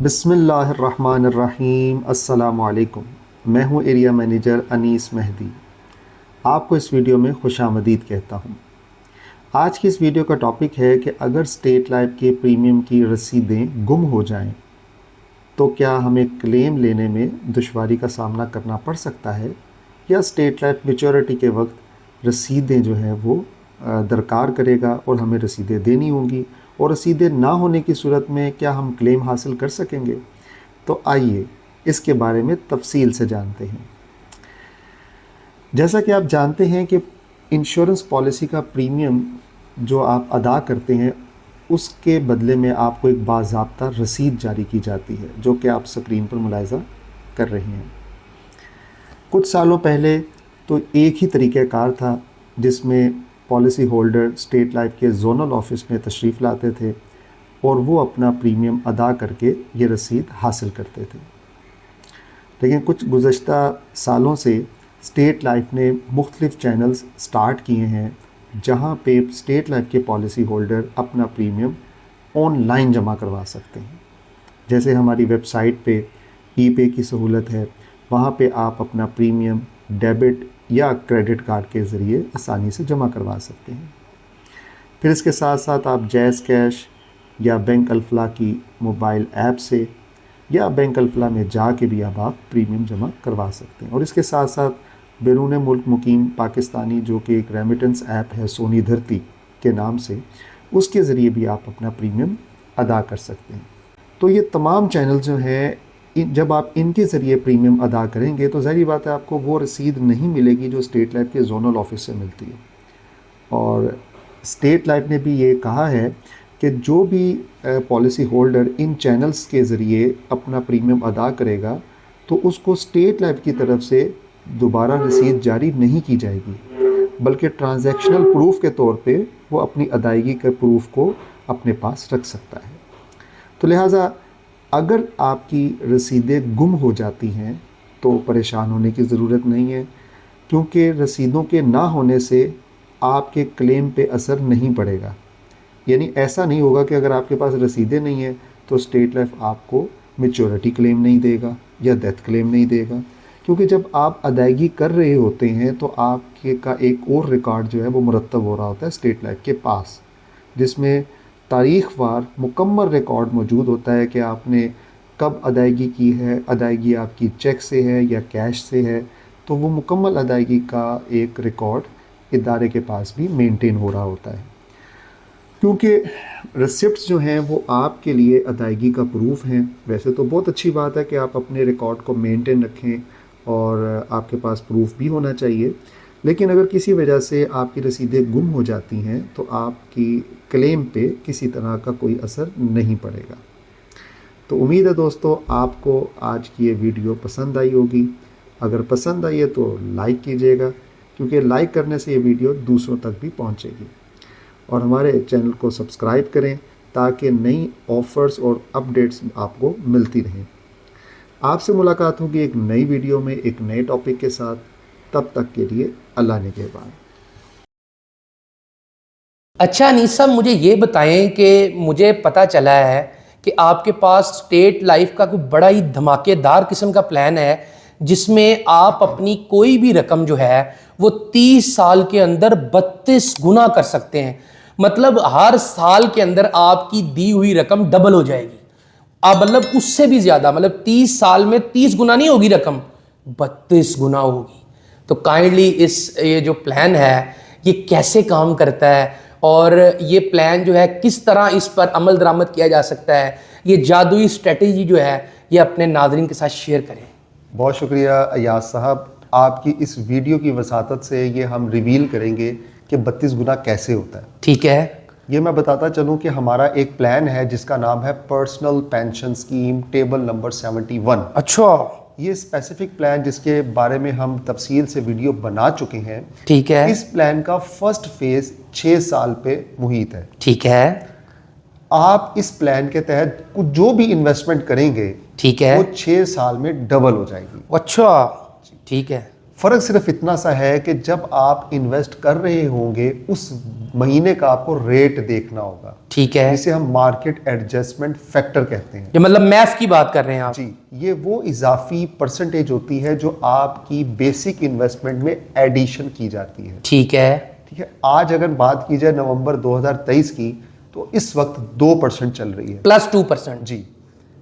بسم اللہ الرحمن الرحیم۔ السلام علیکم، میں ہوں ایریا مینیجر انیس مہدی۔ آپ کو اس ویڈیو میں خوش آمدید کہتا ہوں۔ آج کی اس ویڈیو کا ٹاپک ہے کہ اگر اسٹیٹ لائف کے پریمیم کی رسیدیں گم ہو جائیں تو کیا ہمیں کلیم لینے میں دشواری کا سامنا کرنا پڑ سکتا ہے، یا اسٹیٹ لائف میچورٹی کے وقت رسیدیں جو ہیں وہ درکار کرے گا اور ہمیں رسیدیں دینی ہوں گی، اور رسیدیں نہ ہونے کی صورت میں کیا ہم کلیم حاصل کر سکیں گے؟ تو آئیے اس کے بارے میں تفصیل سے جانتے ہیں۔ جیسا کہ آپ جانتے ہیں کہ انشورنس پالیسی کا پریمیم جو آپ ادا کرتے ہیں اس کے بدلے میں آپ کو ایک باضابطہ رسید جاری کی جاتی ہے، جو کہ آپ اسکرین پر ملاحظہ کر رہے ہیں۔ کچھ سالوں پہلے تو ایک ہی طریقہ کار تھا جس میں پالیسی ہولڈر اسٹیٹ لائف کے زونل آفس میں تشریف لاتے تھے اور وہ اپنا پریمیم ادا کر کے یہ رسید حاصل کرتے تھے، لیکن کچھ گزشتہ سالوں سے اسٹیٹ لائف نے مختلف چینلز سٹارٹ کیے ہیں جہاں پہ اسٹیٹ لائف کے پالیسی ہولڈر اپنا پریمیم آن لائن جمع کروا سکتے ہیں۔ جیسے ہماری ویب سائٹ پہ ای پے کی سہولت ہے، وہاں پہ آپ اپنا پریمیم ڈیبٹ یا کریڈٹ کارڈ کے ذریعے آسانی سے جمع کروا سکتے ہیں۔ پھر اس کے ساتھ ساتھ آپ جیز کیش یا بینک الفلاح کی موبائل ایپ سے یا بینک الفلاح میں جا کے بھی اب آپ پریمیم جمع کروا سکتے ہیں۔ اور اس کے ساتھ ساتھ بیرون ملک مقیم پاکستانی جو کہ ایک ریمیٹنس ایپ ہے سونی دھرتی کے نام سے، اس کے ذریعے بھی آپ اپنا پریمیم ادا کر سکتے ہیں۔ تو یہ تمام چینل جو ہیں جب آپ ان کے ذریعے پریمیم ادا کریں گے تو ظاہری بات ہے آپ کو وہ رسید نہیں ملے گی جو اسٹیٹ لائف کے زونل آفس سے ملتی ہے۔ اور اسٹیٹ لائف نے بھی یہ کہا ہے کہ جو بھی پالیسی ہولڈر ان چینلز کے ذریعے اپنا پریمیم ادا کرے گا تو اس کو اسٹیٹ لائف کی طرف سے دوبارہ رسید جاری نہیں کی جائے گی، بلکہ ٹرانزیکشنل پروف کے طور پہ وہ اپنی ادائیگی کے پروف کو اپنے پاس رکھ سکتا ہے۔ تو لہٰذا اگر آپ کی رسیدیں گم ہو جاتی ہیں تو پریشان ہونے کی ضرورت نہیں ہے، کیونکہ رسیدوں کے نہ ہونے سے آپ کے کلیم پہ اثر نہیں پڑے گا۔ یعنی ایسا نہیں ہوگا کہ اگر آپ کے پاس رسیدیں نہیں ہیں تو اسٹیٹ لائف آپ کو میچورٹی کلیم نہیں دے گا یا ڈیتھ کلیم نہیں دے گا، کیونکہ جب آپ ادائیگی کر رہے ہوتے ہیں تو آپ کا ایک اور ریکارڈ جو ہے وہ مرتب ہو رہا ہوتا ہے اسٹیٹ لائف کے پاس، جس میں تاریخ وار مکمل ریکارڈ موجود ہوتا ہے کہ آپ نے کب ادائیگی کی ہے، ادائیگی آپ کی چیک سے ہے یا کیش سے ہے، تو وہ مکمل ادائیگی کا ایک ریکارڈ ادارے کے پاس بھی مینٹین ہو رہا ہوتا ہے۔ کیونکہ ریسپٹس جو ہیں وہ آپ کے لیے ادائیگی کا پروف ہیں۔ ویسے تو بہت اچھی بات ہے کہ آپ اپنے ریکارڈ کو مینٹین رکھیں اور آپ کے پاس پروف بھی ہونا چاہیے، لیکن اگر کسی وجہ سے آپ کی رسیدیں گم ہو جاتی ہیں تو آپ کی کلیم پہ کسی طرح کا کوئی اثر نہیں پڑے گا۔ تو امید ہے دوستو آپ کو آج کی یہ ویڈیو پسند آئی ہوگی۔ اگر پسند آئی ہے تو لائک کیجیے گا، کیونکہ لائک کرنے سے یہ ویڈیو دوسروں تک بھی پہنچے گی، اور ہمارے چینل کو سبسکرائب کریں تاکہ نئی آفرز اور اپڈیٹس آپ کو ملتی رہیں۔ آپ سے ملاقات ہوگی ایک نئی ویڈیو میں ایک نئے ٹاپک کے ساتھ۔ تب تک کے لیے اللہ نگہبان۔ اچھا انیس صاحب، مجھے یہ بتائیں کہ مجھے پتہ چلا ہے کہ آپ کے پاس اسٹیٹ لائف کا کوئی بڑا ہی دھماکے دار قسم کا پلان ہے جس میں آپ اپنی کوئی بھی رقم جو ہے وہ 30 سال کے اندر 32 گنا کر سکتے ہیں۔ مطلب ہر سال کے اندر آپ کی دی ہوئی رقم ڈبل ہو جائے گی، اب مطلب اس سے بھی زیادہ، مطلب 30 سال میں 30 گنا نہیں ہوگی رقم، 32 گنا ہوگی۔ تو کائنڈلی یہ جو پلان ہے یہ کیسے کام کرتا ہے اور یہ پلان جو ہے کس طرح اس پر عمل درآمد کیا جا سکتا ہے، یہ جادوئی اسٹریٹجی جو ہے یہ اپنے ناظرین کے ساتھ شیئر کریں۔ بہت شکریہ ایاز صاحب، آپ کی اس ویڈیو کی وساطت سے یہ ہم ریویل کریں گے کہ 32 گنا کیسے ہوتا ہے۔ ٹھیک ہے، یہ میں بتاتا چلوں کہ ہمارا ایک پلان ہے جس کا نام ہے personal pension scheme table number 71۔ اچھا، یہ اسپیسیفک پلان جس کے بارے میں ہم تفصیل سے ویڈیو بنا چکے ہیں، ٹھیک ہے، اس پلان کا فرسٹ فیز 6 سال پہ محیط ہے۔ ٹھیک ہے، آپ اس پلان کے تحت جو بھی انویسٹمنٹ کریں گے ٹھیک ہے، وہ 6 سال میں ڈبل ہو جائے گی۔ اچھا، ٹھیک ہے، فرق صرف اتنا سا ہے کہ جب آپ انویسٹ کر رہے ہوں گے اس مہینے کا آپ کو ریٹ دیکھنا ہوگا، ٹھیک ہے، جسے ہم مارکیٹ ایڈجسٹمنٹ فیکٹر کہتے ہیں. یہ مطلب میف کی بات کر رہے ہیں آپ. جی، یہ وہ اضافی پرسنٹیج ہوتی ہے جو آپ کی بیسک انویسٹمنٹ میں ایڈیشن کی جاتی ہے. ٹھیک ہے، ٹھیک ہے. آج اگر بات کی جائے نومبر 2023 کی تو اس وقت 2% چل رہی ہے، +2%. جی،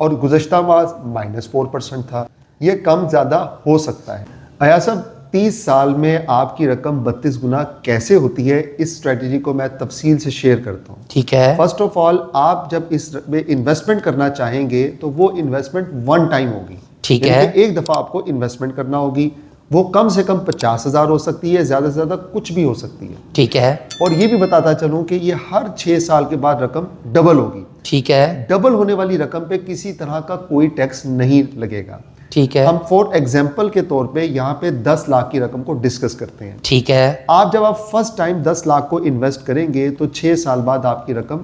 اور گزشتہ ماہ -4% تھا. یہ کم زیادہ ہو سکتا ہے. ایاز صاحب، 30 سال میں آپ کی رقم 32 گنا کیسے ہوتی ہے، اس اسٹریٹجی کو میں تفصیل سے شیئر کرتا ہوں. ٹھیک ہے، فرسٹ آف آل، آپ جب اس میں انویسٹمنٹ کرنا چاہیں گے تو وہ انویسٹمنٹ ون ٹائم ہوگی. ٹھیک یعنی ہے، کہ ایک دفعہ آپ کو انویسٹمنٹ کرنا ہوگی. وہ کم سے کم 50,000 ہو سکتی ہے، زیادہ سے زیادہ کچھ بھی ہو سکتی ہے. ٹھیک ہے، اور یہ بھی بتاتا چلوں کہ یہ ہر 6 سال کے بعد رقم ڈبل ہوگی. ٹھیک ہے، ڈبل ہونے والی رقم پہ کسی طرح کا کوئی ٹیکس نہیں لگے گا. ٹھیک ہے، ہم فور ایگزامپل کے طور پہ یہاں پہ 10 لاکھ کی رقم کو ڈسکس کرتے ہیں. ٹھیک ہے، جب آپ فرسٹ ٹائم 10 لاکھ کو انویسٹ کریں گے تو 6 سال بعد آپ کی رقم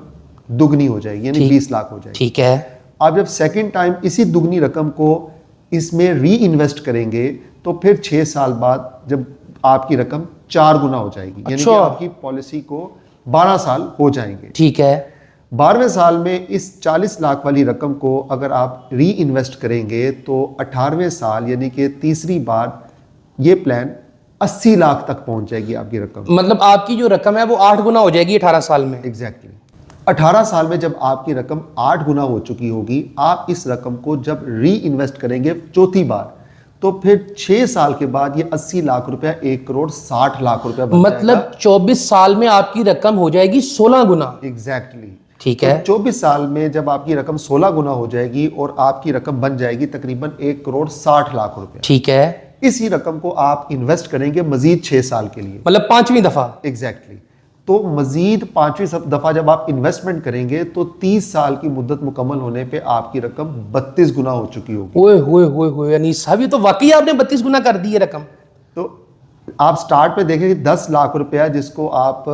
دگنی ہو جائے گی، یعنی 20 لاکھ ہو جائے گی. ٹھیک ہے، آپ جب سیکنڈ ٹائم اسی دگنی رقم کو اس میں ری انویسٹ کریں گے تو پھر 6 سال بعد جب آپ کی رقم 4 گنا ہو جائے گی، یعنی کہ آپ کی پالیسی کو 12 سال ہو جائیں گے. ٹھیک ہے، 12ویں سال میں اس 40 لاکھ والی رقم کو اگر آپ ری انویسٹ کریں گے تو 18ویں سال یعنی کہ تیسری بار یہ پلان 80 لاکھ تک پہنچ جائے گی آپ کی رقم. مطلب آپ کی جو رقم ہے وہ 8 گنا ہو جائے گی 18 سال میں. ایگزیکٹلی. 18 سال میں جب آپ کی رقم 8 گنا ہو چکی ہوگی، آپ اس رقم کو جب ری انویسٹ کریں گے چوتھی بار تو پھر 6 سال کے بعد یہ 80 لاکھ روپیہ 1,60,00,000 روپیہ بن جائے گا. مطلب 24 سال میں آپ کی رقم ہو جائے گی 16 گنا. ایگزیکٹلی. ٹھیک ہے، 24 سال میں جب آپ کی رقم 16 گنا ہو جائے گی اور آپ کی رقم بن جائے گی تقریباً 1,60,00,000 روپیہ. ٹھیک ہے، اسی رقم کو آپ انویسٹ کریں گے مزید 6 سال کے لیے. مطلب 5ویں دفعہ. ایگزیکٹلی. تو مزید 5ویں دفعہ جب آپ انویسٹمنٹ کریں گے تو 30 سال کی مدت مکمل ہونے پہ آپ کی رقم 32 گنا ہو چکی ہوگی. اوئے ہوئے ہوئے ہوئے، یعنی صاحب یہ تو واقعی آپ نے 32 گنا کر دی ہے رقم. تو آپ سٹارٹ پہ دیکھیں کہ 10 لاکھ روپیہ جس کو آپ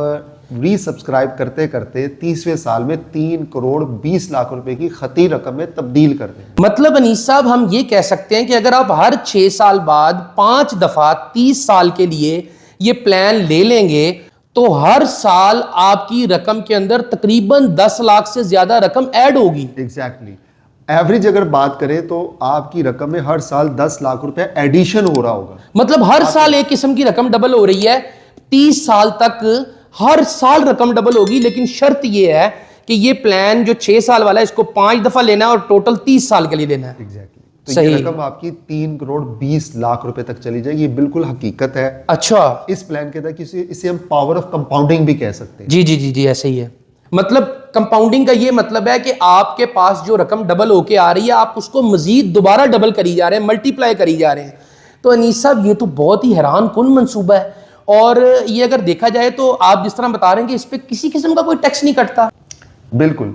ری سبسکرائب کرتے کرتے 30ویں سال میں 3,20,00,000 روپے کی خطی رقم میں تبدیل کر دیں. مطلب انیس صاحب ہم یہ کہہ سکتے ہیں کہ اگر آپ ہر 6 سال بعد 5 دفعہ 30 سال کے لیے یہ پلان لے لیں گے تو ہر سال آپ کی رقم کے اندر تقریباً 10 لاکھ سے زیادہ رقم ایڈ ہوگی. ایگزیکٹلی. ایوریج اگر بات کریں تو آپ کی رقم میں ہر سال 10 لاکھ روپے ایڈیشن ہو رہا ہوگا. مطلب ہر سال ایک قسم کی رقم ڈبل ہو رہی ہے. 30 سال تک ہر سال رقم ڈبل ہوگی، لیکن شرط یہ ہے کہ یہ پلان جو 6 سال والا ہے اس کو 5 دفعہ لینا ہے اور ٹوٹل 30 سال کے لیے لینا ہے. ایگزیکٹلی. تو یہ رقم آپ کی 3,20,00,000 روپے تک چلی جائے گی. یہ بالکل حقیقت ہے. اچھا، اس پلان کے تحت اسے ہم پاور آف کمپاؤنڈنگ بھی کہہ سکتے ہیں. جی جی جی جی ایسے ہی ہے. مطلب کمپاؤنڈنگ کا یہ مطلب ہے کہ آپ کے پاس جو رقم ڈبل ہو کے آ رہی ہے آپ اس کو مزید دوبارہ ڈبل کری جا رہے ہیں، ملٹی پلائی کری جا رہے ہیں. تو انیس صاحب یہ تو بہت ہی حیران کن منصوبہ ہے. اور یہ اگر دیکھا جائے تو آپ جس طرح بتا رہے ہیں کہ اس پہ کسی قسم کا کوئی ٹیکس نہیں کٹتا. بالکل.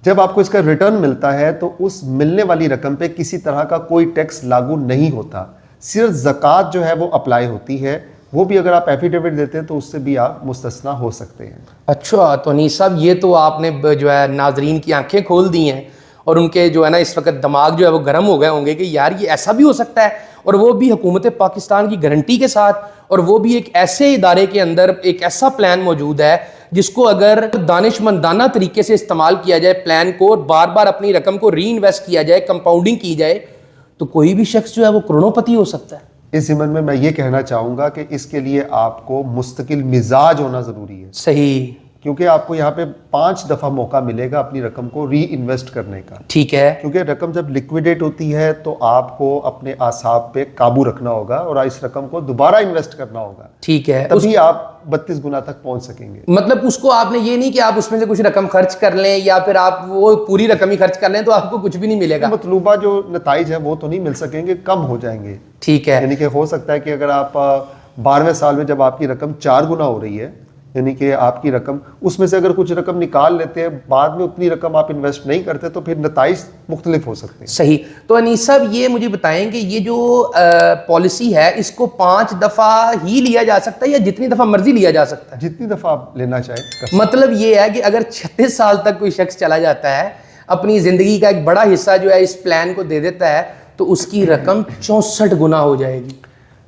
جب آپ کو اس کا ریٹرن ملتا ہے تو اس ملنے والی رقم پہ کسی طرح کا کوئی ٹیکس لاگو نہیں ہوتا. صرف زکوٰۃ جو ہے وہ اپلائی ہوتی ہے، وہ بھی اگر آپ ایفیڈیوٹ دیتے ہیں تو اس سے بھی آپ مستثنا ہو سکتے ہیں. اچھا، تو انیس صاحب یہ تو آپ نے جو ہے ناظرین کی آنکھیں کھول دی ہیں اور ان کے جو ہے نا اس وقت دماغ جو ہے وہ گرم ہو گئے ہوں گے کہ یار یہ ایسا بھی ہو سکتا ہے، اور وہ بھی حکومت پاکستان کی گارنٹی کے ساتھ، اور وہ بھی ایک ایسے ادارے کے اندر ایک ایسا پلان موجود ہے جس کو اگر دانش مندانہ طریقے سے استعمال کیا جائے، پلان کو بار بار اپنی رقم کو ری انویسٹ کیا جائے، کمپاؤنڈنگ کی جائے، تو کوئی بھی شخص جو ہے وہ کروڑوں پتی ہو سکتا ہے. اس ضمن میں یہ کہنا چاہوں گا کہ اس کے لیے آپ کو مستقل مزاج ہونا ضروری ہے. صحیح. کیونکہ آپ کو یہاں پہ 5 دفعہ موقع ملے گا اپنی رقم کو ری انویسٹ کرنے کا. ٹھیک ہے. کیونکہ رقم جب لیکویڈیٹ ہوتی ہے تو آپ کو اپنے اعصاب پہ قابو رکھنا ہوگا اور اس رقم کو دوبارہ انویسٹ کرنا ہوگا. ٹھیک ہے. تبھی آپ 32 گنا تک پہنچ سکیں گے. مطلب اس کو آپ نے یہ نہیں کہ آپ اس میں سے کچھ رقم خرچ کر لیں یا پھر آپ وہ پوری رقم ہی خرچ کر لیں تو آپ کو کچھ بھی نہیں ملے گا. مطلوبہ جو نتائج ہیں وہ تو نہیں مل سکیں گے، کم ہو جائیں گے. ٹھیک ہے. یعنی کہ ہو سکتا ہے کہ اگر آپ 12ویں سال میں جب آپ کی رقم 4 گنا ہو رہی ہے، یعنی کہ آپ کی رقم اس میں سے اگر کچھ رقم نکال لیتے ہیں، بعد میں اتنی رقم آپ انویسٹ نہیں کرتے تو پھر نتائج مختلف ہو سکتے ہیں. صحیح. تو انیس صاحب یہ مجھے بتائیں کہ یہ جو پالیسی ہے اس کو 5 دفعہ ہی لیا جا سکتا ہے یا جتنی دفعہ مرضی لیا جا سکتا ہے؟ جتنی دفعہ آپ لینا چاہیں. مطلب یہ ہے کہ اگر 36 سال تک کوئی شخص چلا جاتا ہے، اپنی زندگی کا ایک بڑا حصہ جو ہے اس پلان کو دے دیتا ہے، تو اس کی رقم 64 گنا ہو جائے گی.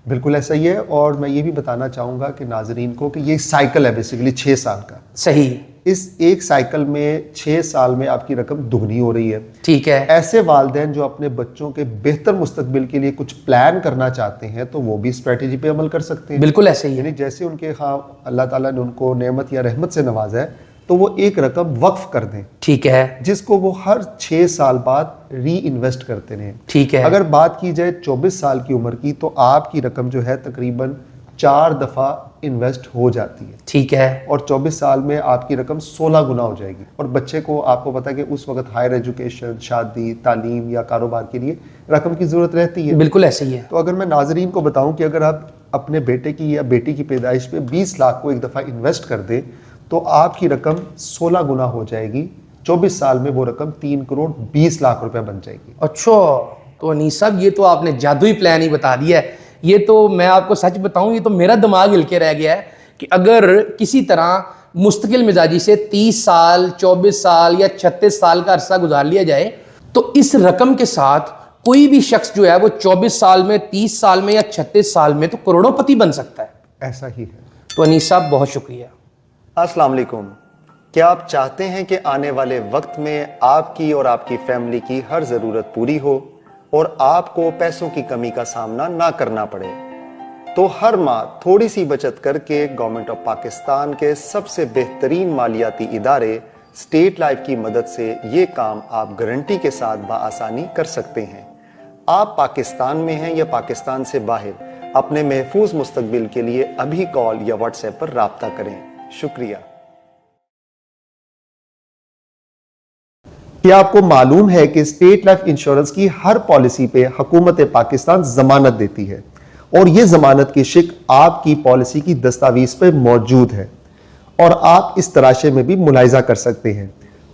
بالکل ایسا ہی ہے. اور میں یہ بھی بتانا چاہوں گا کہ ناظرین کو کہ یہ سائیکل ہے بیسیکلی 6 سال کا. صحیح. اس ایک سائیکل میں 6 سال میں آپ کی رقم دگنی ہو رہی ہے. ٹھیک ہے. ایسے والدین جو اپنے بچوں کے بہتر مستقبل کے لیے کچھ پلان کرنا چاہتے ہیں تو وہ بھی اسٹریٹجی پہ عمل کر سکتے ہیں. بالکل ایسے ہی. یعنی جیسے ان کے خواہ اللہ تعالیٰ نے ان کو نعمت یا رحمت سے نوازا ہے تو وہ ایک رقم وقف کر دیں. ٹھیک ہے. جس کو وہ ہر 6 سال بعد ری انویسٹ کرتے رہیں. ٹھیک ہے. اگر بات کی جائے 24 سال کی عمر کی تو آپ کی رقم جو ہے تقریباً 4 دفعہ انویسٹ ہو جاتی ہے. ٹھیک ہے. اور 24 سال میں آپ کی رقم 16 گنا ہو جائے گی. اور بچے کو آپ کو پتا ہے کہ اس وقت ہائر ایجوکیشن، شادی، تعلیم یا کاروبار کے لیے رقم کی ضرورت رہتی ہے. بالکل ایسے ہی ہے. تو اگر میں ناظرین کو بتاؤں کہ اگر آپ اپنے بیٹے کی یا بیٹی کی پیدائش پہ 20 لاکھ کو ایک دفعہ انویسٹ کر دیں تو آپ کی رقم 16 گنا ہو جائے گی. 24 سال میں وہ رقم 3 کروڑ 20 لاکھ روپے بن جائے گی. اچھا، تو انیس صاحب یہ تو آپ نے جادوئی پلان ہی بتا دیا ہے. یہ تو میں آپ کو سچ بتاؤں، یہ تو میرا دماغ ہل کے رہ گیا ہے کہ اگر کسی طرح مستقل مزاجی سے 30 سال 24 سال یا 36 سال کا عرصہ گزار لیا جائے تو اس رقم کے ساتھ کوئی بھی شخص جو ہے وہ 24 سال میں، 30 سال میں یا 36 سال میں تو کروڑوں پتی بن سکتا ہے. ایسا ہی ہے. تو انیس صاحب بہت شکریہ. السلام علیکم. کیا آپ چاہتے ہیں کہ آنے والے وقت میں آپ کی اور آپ کی فیملی کی ہر ضرورت پوری ہو اور آپ کو پیسوں کی کمی کا سامنا نہ کرنا پڑے؟ تو ہر ماہ تھوڑی سی بچت کر کے گورنمنٹ آف پاکستان کے سب سے بہترین مالیاتی ادارے اسٹیٹ لائف کی مدد سے یہ کام آپ گارنٹی کے ساتھ بآسانی کر سکتے ہیں. آپ پاکستان میں ہیں یا پاکستان سے باہر، اپنے محفوظ مستقبل کے لیے ابھی کال یا واٹس ایپ پر رابطہ کریں. شکریہ. کیا آپ کو معلوم ہے کہ اسٹیٹ لائف انشورنس کی ہر پالیسی پہ حکومت پاکستان ضمانت دیتی ہے اور یہ ضمانت کی شک آپ کی پالیسی کی دستاویز پہ موجود ہے اور آپ اس تراشے میں بھی ملاحظہ کر سکتے ہیں.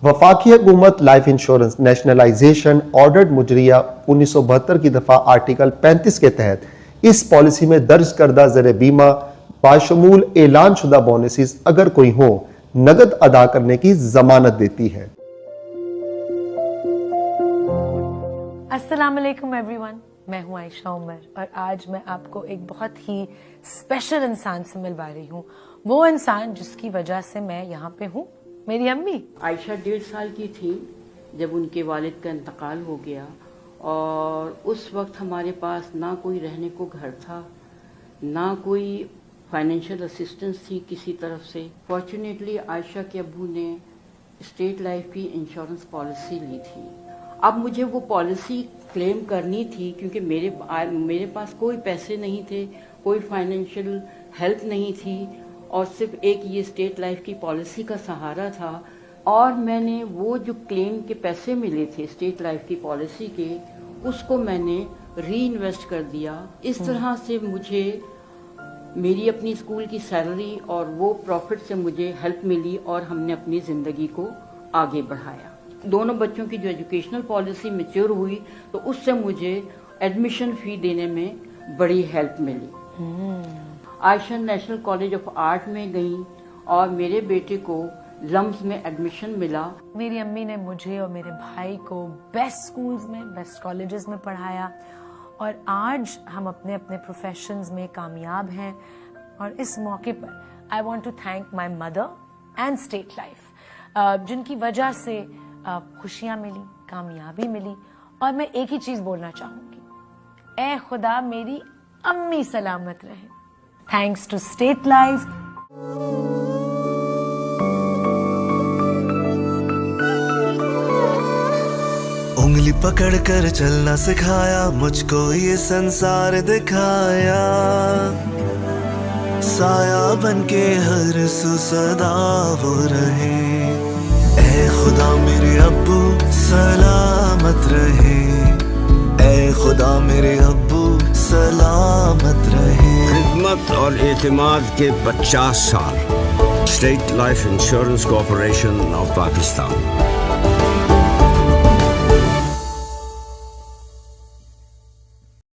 وفاقی حکومت لائف انشورنس نیشنلائزیشن آرڈرڈ مجریہ 1972 کی دفعہ آرٹیکل 35 کے تحت اس پالیسی میں درج کردہ زر بیمہ باشمول اعلان شدہ بونسز اگر کوئی ہو نقد ادا کرنے کی ضمانت دیتی ہے. السلام علیکم ایوری ون، میں ہوں عائشہ عمر اور آج میں آپ کو ایک بہت ہی اسپیشل انسان سے ملوا رہی ہوں. وہ انسان جس کی وجہ سے میں یہاں پہ ہوں، میری امی. عائشہ 1.5 سال کی تھی جب ان کے والد کا انتقال ہو گیا اور اس وقت ہمارے پاس نہ کوئی رہنے کو گھر تھا، نہ کوئی فائنینشیل اسسٹنس تھی کسی طرف سے. فارچونیٹلی عائشہ کے ابو نے اسٹیٹ لائف کی انشورنس پالیسی لی تھی. اب مجھے وہ پالیسی کلیم کرنی تھی کیونکہ میرے پاس کوئی پیسے نہیں تھے، کوئی فائنینشیل ہیلپ نہیں تھی اور صرف ایک یہ اسٹیٹ لائف کی پالیسی کا سہارا تھا. اور میں نے وہ جو کلیم کے پیسے ملے تھے اسٹیٹ لائف کی پالیسی کے، اس کو میں نے ری انویسٹ کر دیا. اس طرح سے مجھے میری اپنی اسکول کی سیلری اور وہ پروفٹ سے مجھے ہیلپ ملی اور ہم نے اپنی زندگی کو آگے بڑھایا. دونوں بچوں کی جو ایجوکیشنل پالیسی میچور ہوئی تو اس سے مجھے ایڈمیشن فی دینے میں بڑی ہیلپ ملی. عائشہ نیشنل کالج آف آرٹ میں گئیں اور میرے بیٹے کو لمز میں ایڈمیشن ملا. میری امی نے مجھے اور میرے بھائی کو بیسٹ سکولز میں، بیسٹ کالجز میں پڑھایا اور آج ہم اپنے اپنے پروفیشنز میں کامیاب ہیں. اور اس موقع پر I want to thank my mother and state life جن کی وجہ سے خوشیاں ملی، کامیابی ملی. اور میں ایک ہی چیز بولنا چاہوں گی، اے خدا میری امی سلامت رہے. Thanks to State Life. انگلی پکڑ کر چلنا سکھایا، مجھ کو یہ سنسار دکھایا، سایہ بن کے ہر سو صدا وہ رہے. اے خدا میرے ابو سلامت رہے، اے خدا میرے ابو سلامت رہے. خدمت اور اعتماد کے 50 سال. State life insurance corporation of Pakistan.